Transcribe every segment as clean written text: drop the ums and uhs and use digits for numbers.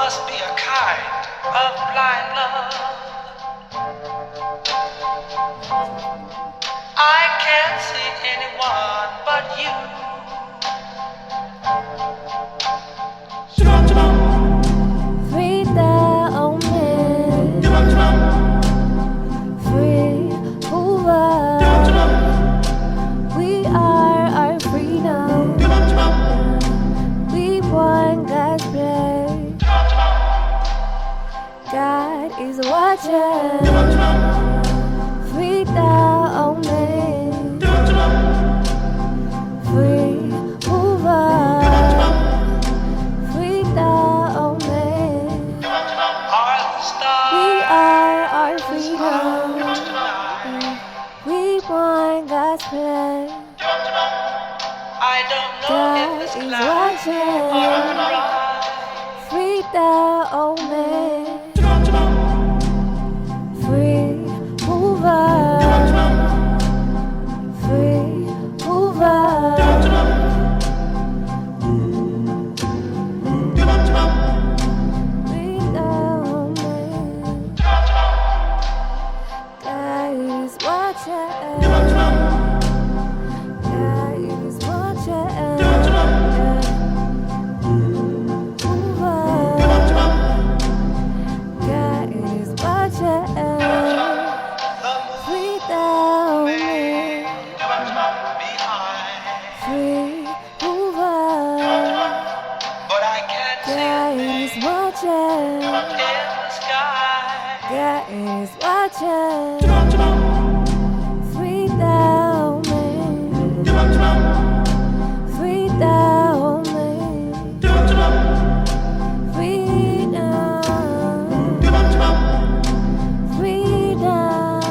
must be a kind of blind love. I can't see anyone but you. Free the old man. Free Hoover. We are our freedom. We want God's play. God is watching. Free the old man. Free Hoover. Free the old man. We are our freedom. We want God's plan. I don't know God if is it's cloudy watching. or bright. Free the old man. Free Hoover. Free Hoover. Free the old man. God is watching. God is watching. Hoover. God is watching. Free the old man. Behind, Free Hoover. but I can't God see is a thing watching. in the sky. God is watching. Free the old man. Free the old man. Freedom. Freedom.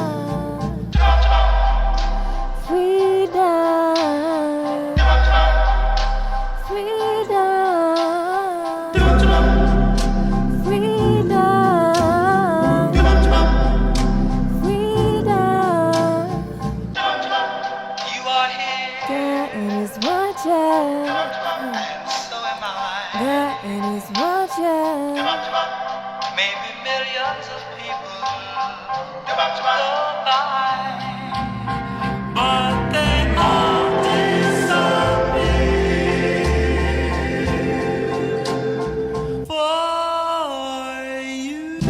Freedom. Freedom. Freedom. You are here, God is watching. and so am I. God is watching. Maybe millions of people go by, but they all disappear for you.